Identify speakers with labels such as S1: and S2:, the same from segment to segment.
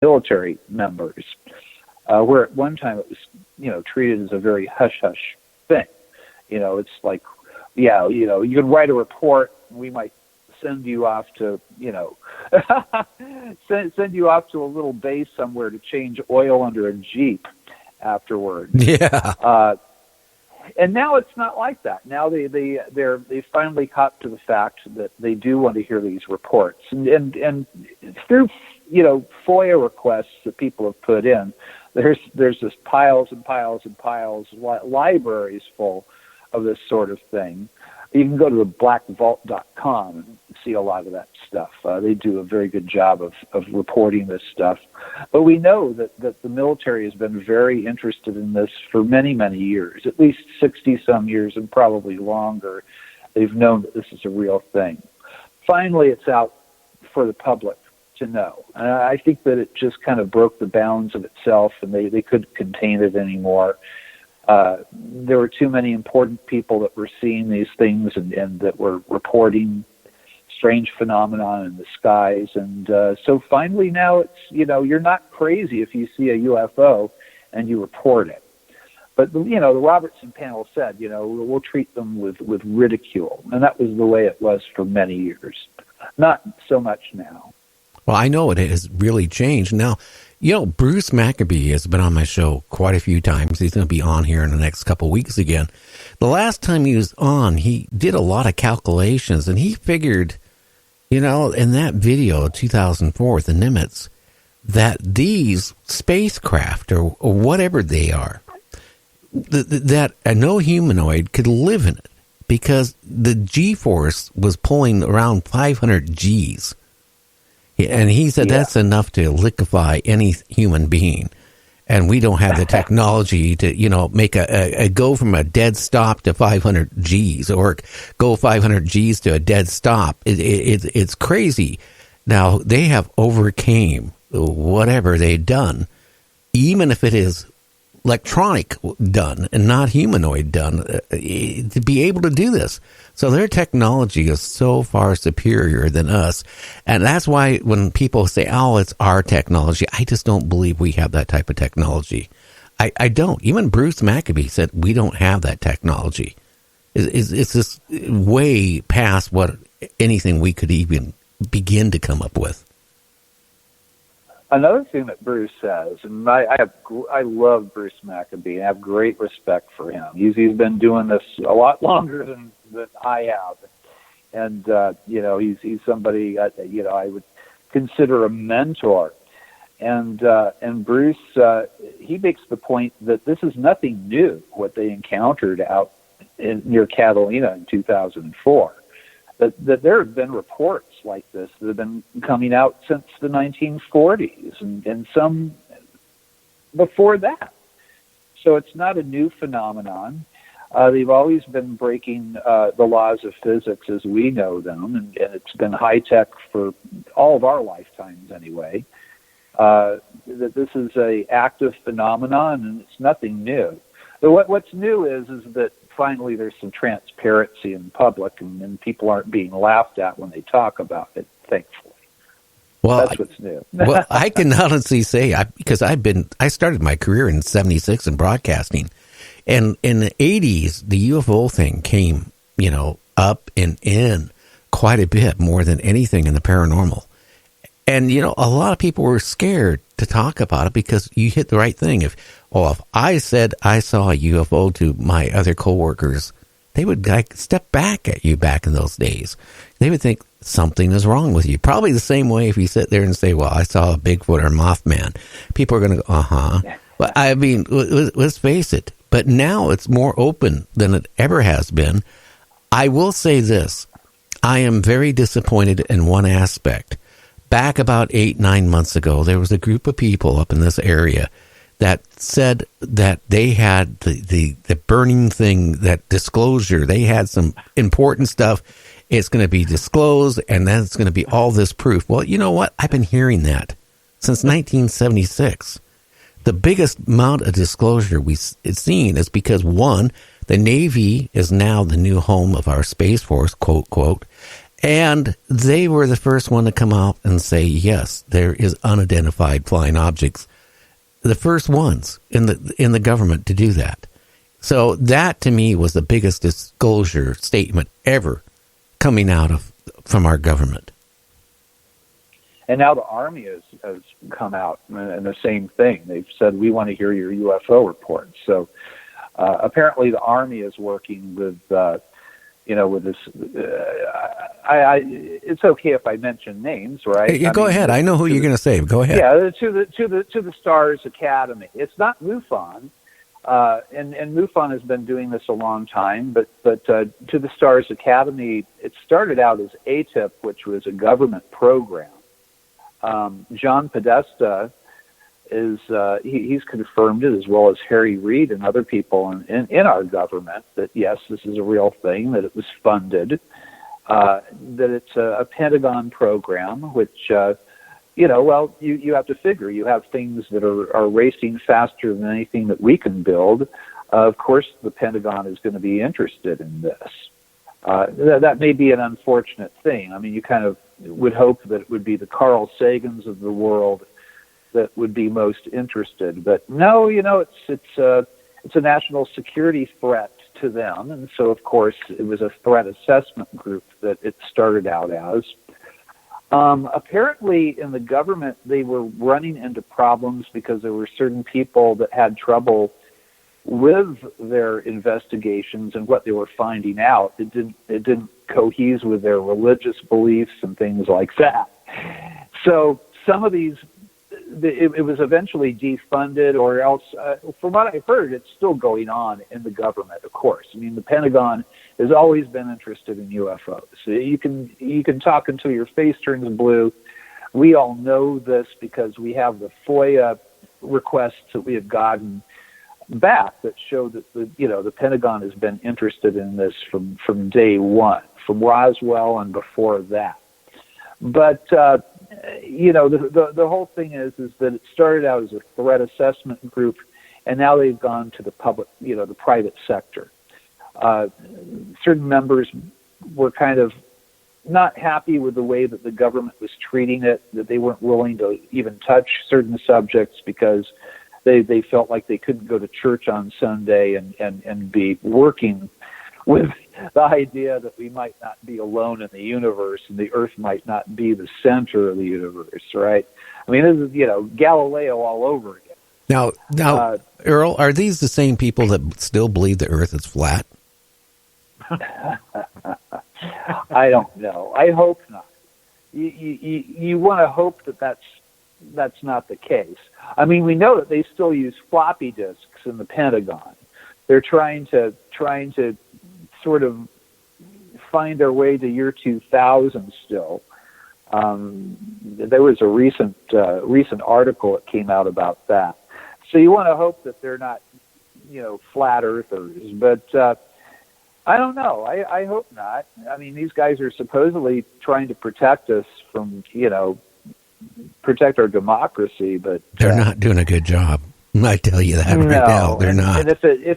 S1: military members, where at one time it was, treated as a very hush-hush thing. It's like, you can write a report, we might send you off to, send you off to a little base somewhere to change oil under a Jeep afterward.
S2: Yeah.
S1: And now it's not like that. Now they finally caught to the fact that they do want to hear these reports, and through FOIA requests that people have put in, there's just piles and piles and piles, libraries full of this sort of thing. You can go to the blackvault.com and see a lot of that stuff. They do a very good job of reporting this stuff. But we know that the military has been very interested in this for many, many years, at least 60-some years and probably longer. They've known that this is a real thing. Finally, it's out for the public to know. And I think that it just kind of broke the bounds of itself, and they couldn't contain it anymore. There were too many important people that were seeing these things and that were reporting strange phenomenon in the skies. And so finally now it's, you're not crazy if you see a UFO and you report it. But, the Robertson panel said, we'll treat them with ridicule. And that was the way it was for many years. Not so much now.
S2: Well, I know it has really changed. Now, Bruce Maccabee has been on my show quite a few times. He's going to be on here in the next couple of weeks again. The last time he was on, he did a lot of calculations, and he figured, in that video, 2004, the Nimitz, that these spacecraft, or whatever they are, that no humanoid could live in it, because the G-force was pulling around 500 Gs. And he said that's enough to liquefy any human being. And we don't have the technology to, make a go from a dead stop to 500 Gs or go 500 Gs to a dead stop. It's crazy. Now, they have overcame whatever they've done, even if it is electronic done and not humanoid done, to be able to do this. So their technology is so far superior than us. And that's why when people say, oh, it's our technology, I just don't believe we have that type of technology. I don't. Even Bruce Maccabee said we don't have that technology. It's just way past what anything we could even begin to come up with.
S1: Another thing that Bruce says, and I love Bruce Maccabee. I have great respect for him. He's been doing this a lot longer than I have, and he's somebody I would consider a mentor. And Bruce he makes the point that this is nothing new. What they encountered out near Catalina in 2004. That there have been reports like this that have been coming out since the 1940s and some before that. So it's not a new phenomenon. They've always been breaking the laws of physics as we know them, and it's been high-tech for all of our lifetimes anyway. That this is a active phenomenon, and it's nothing new. But what's new is that finally there's some transparency in public, and people aren't being laughed at when they talk about it, thankfully.
S2: Well,
S1: that's what's new.
S2: Well, I can honestly say, because I started my career in '76 in broadcasting, and in the '80s, the UFO thing came, up and in quite a bit more than anything in the paranormal. And, a lot of people were scared to talk about it because you hit the right thing. If I said I saw a UFO to my other coworkers, they would step back at you back in those days. They would think something is wrong with you. Probably the same way if you sit there and say, well, I saw a Bigfoot or Mothman. People are going to go, uh-huh. But I mean, let's face it. But now it's more open than it ever has been. I will say this. I am very disappointed in one aspect. Back about 8-9 months ago, there was a group of people up in this area that said that they had the burning thing, that disclosure. They had some important stuff. It's going to be disclosed, and then it's going to be all this proof. Well, you know what? I've been hearing that since 1976. The biggest amount of disclosure we've seen is because, one, the Navy is now the new home of our Space Force, quote, quote, And they were the first one to come out and say, yes, there is unidentified flying objects. The first ones in the government to do that. So that to me was the biggest disclosure statement ever coming out from our government.
S1: And now the Army has come out and the same thing. They've said, we want to hear your UFO reports. So apparently the Army is working with, with this. It's okay if I mention names, right?
S2: Go ahead. I know who you're going to say. Go ahead.
S1: Yeah, to the Stars Academy. It's not MUFON, and MUFON has been doing this a long time. But to the Stars Academy, it started out as ATIP, which was a government program. John Podesta is he's confirmed it, as well as Harry Reid and other people in our government, that yes, this is a real thing, that it was funded, that it's a Pentagon program, which you have to figure, you have things that are racing faster than anything that we can build. Of course, the Pentagon is going to be interested in this. That may be an unfortunate thing. I mean, you kind of would hope that it would be the Carl Sagans of the world that would be most interested, but no, it's a national security threat to them, and so of course it was a threat assessment group that it started out as. Apparently, in the government, they were running into problems because there were certain people that had trouble with their investigations and what they were finding out. It didn't cohere with their religious beliefs and things like that. So some of these, it was eventually defunded, or else, from what I've heard, it's still going on in the government, of course. I mean, the Pentagon has always been interested in UFOs. So you can talk until your face turns blue. We all know this because we have the FOIA requests that we have gotten back that show that the Pentagon has been interested in this from day one, from Roswell and before that. But the whole thing is that it started out as a threat assessment group, and now they've gone to the public, the private sector. Certain members were kind of not happy with the way that the government was treating it, that they weren't willing to even touch certain subjects because they felt like they couldn't go to church on Sunday and be working with the idea that we might not be alone in the universe and the Earth might not be the center of the universe, right? I mean, this is, Galileo all over again.
S2: Now, Earl, are these the same people that still believe the Earth is flat?
S1: I don't know. I hope not. You want to hope that that's not the case. I mean, we know that they still use floppy disks in the Pentagon. They're trying to sort of find their way to year 2000 still. There was a recent article that came out about that. So you want to hope that they're not, flat earthers, but I don't know. I hope not. I mean, these guys are supposedly trying to protect us from, protect our democracy, but
S2: they're not doing a good job. I tell you that right now. They're not.
S1: And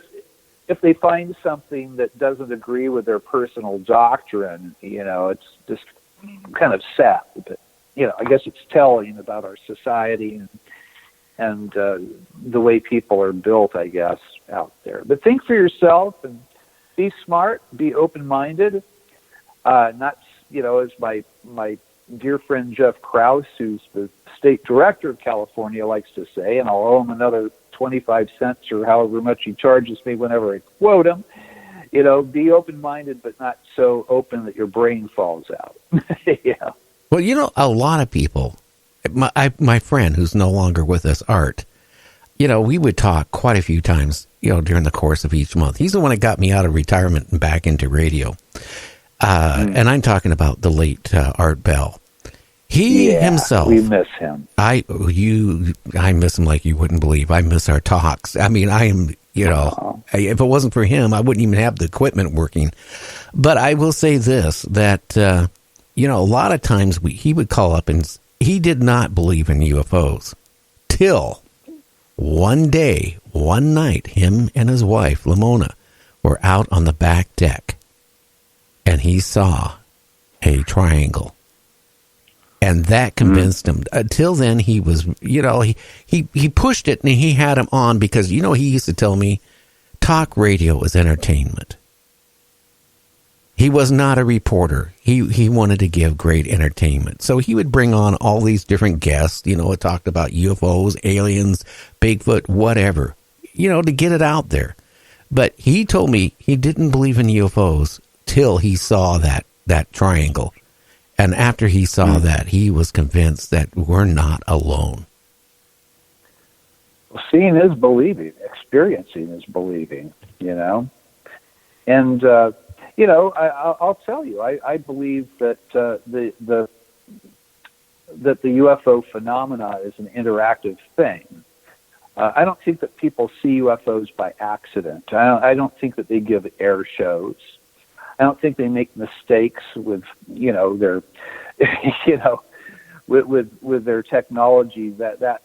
S1: if they find something that doesn't agree with their personal doctrine, it's just kind of sad. But I guess it's telling about our society and the way people are built, I guess, out there. But think for yourself and be smart, be open-minded. Not, as my dear friend Jeff Krause, who's the state director of California, likes to say, and I'll owe him another 25 cents or however much he charges me whenever I quote him, be open-minded, but not so open that your brain falls out. Yeah.
S2: Well, a lot of people, my friend who's no longer with us, Art, we would talk quite a few times, during the course of each month. He's the one that got me out of retirement and back into radio. And I'm talking about the late Art Bell. He himself,
S1: we miss him.
S2: I miss him like you wouldn't believe. I miss our talks. I mean, I am, if it wasn't for him, I wouldn't even have the equipment working. But I will say this, that, a lot of times he would call up and he did not believe in UFOs till one day, one night, him and his wife, Lamona, were out on the back deck and he saw a triangle. And that convinced him. Until then, he was, he pushed it and he had him on because, he used to tell me talk radio is entertainment. He was not a reporter. He wanted to give great entertainment. So he would bring on all these different guests, it talked about UFOs, aliens, Bigfoot, whatever, to get it out there. But he told me he didn't believe in UFOs till he saw that triangle. And after he saw that, he was convinced that we're not alone.
S1: Well, seeing is believing. Experiencing is believing, And, I'll tell you, I believe that the UFO phenomena is an interactive thing. I don't think that people see UFOs by accident. I don't think that they give air shows. I don't think they make mistakes with, their, with their technology that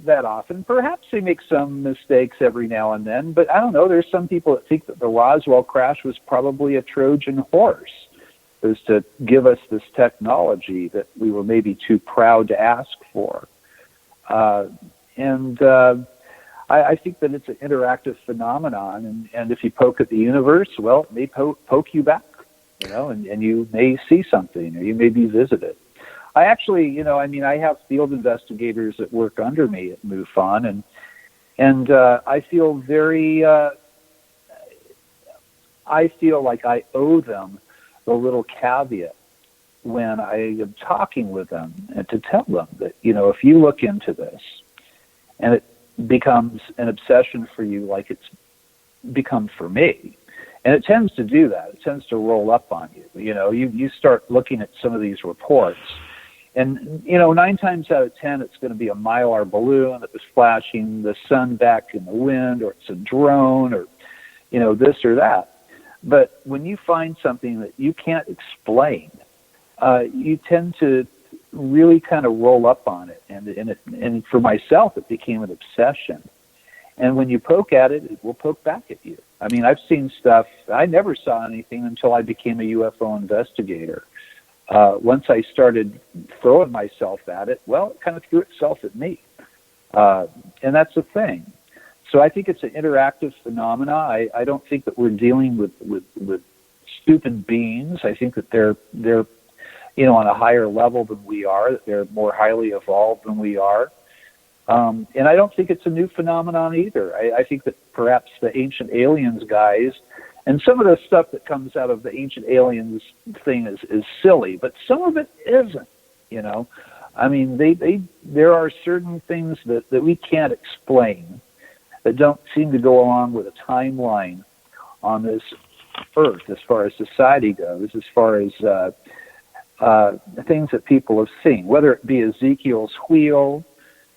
S1: often. Perhaps they make some mistakes every now and then, but I don't know. There's some people that think that the Roswell crash was probably a Trojan horse. It was to give us this technology that we were maybe too proud to ask for. I think that it's an interactive phenomenon, and if you poke at the universe, well, it may poke you back, and you may see something, or you may be visited. I actually, I have field investigators that work under me at MUFON, and I feel I feel like I owe them the little caveat when I am talking with them, and to tell them that, if you look into this, and it becomes an obsession for you like it's become for me. And it tends to do that. It tends to roll up on you. You start looking at some of these reports, and, 9 times out of 10, it's going to be a Mylar balloon that was flashing the sun back in the wind, or it's a drone, or, this or that. But when you find something that you can't explain, you tend to really kind of roll up on it, and for myself, it became an obsession. And when you poke at it, it will poke back at you. I've seen stuff. I never saw anything until I became a UFO investigator. Once I started throwing myself at it, well, it kind of threw itself at me, and that's the thing. So I think it's an interactive phenomena. I don't think that we're dealing with stupid beings. I think that they're on a higher level than we are, that they're more highly evolved than we are. And I don't think it's a new phenomenon either. I think that perhaps the Ancient Aliens guys, and some of the stuff that comes out of the Ancient Aliens thing is silly, but some of it isn't, there are certain things that we can't explain that don't seem to go along with a timeline on this earth as far as society goes, as far as things that people have seen, whether it be Ezekiel's wheel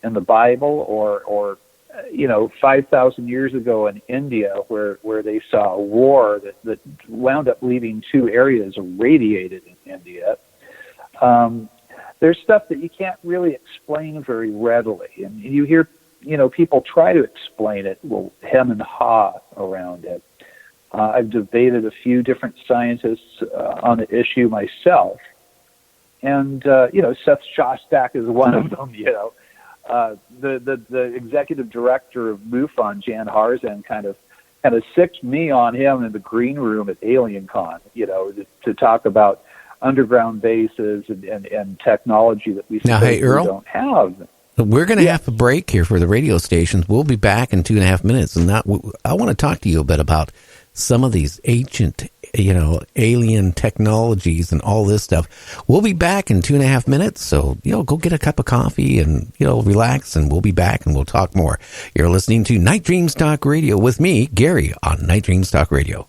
S1: in the Bible or 5,000 years ago in India where they saw a war that wound up leaving 2 areas irradiated in India. There's stuff that you can't really explain very readily. And you hear, people try to explain it, hem and haw around it. I've debated a few different scientists on the issue myself. And, Seth Shostak is one of them, the executive director of MUFON, Jan Harzan, kind of sicked me on him in the green room at AlienCon, to talk about underground bases and technology that we don't have.
S2: We're going to have a break here for the radio stations. We'll be back in 2.5 minutes. And I want to talk to you a bit about some of these ancient, alien technologies and all this stuff. We'll be back in 2.5 minutes. So, go get a cup of coffee and, relax, and we'll be back and we'll talk more. You're listening to Night Dreams Talk Radio with me, Gary, on Night Dreams Talk Radio.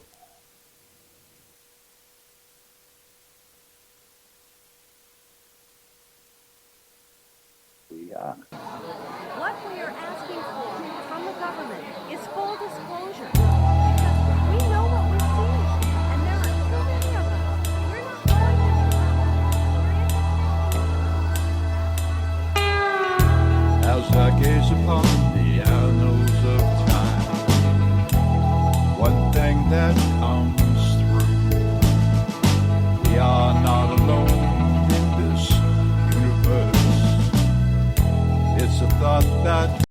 S3: What we are asking for from the government is full disclosure. Because we know what we're seeing, and there are so many of us. We're not going to.
S4: As I gaze upon the annals of time, one thing that comes through: we are not alone. thought that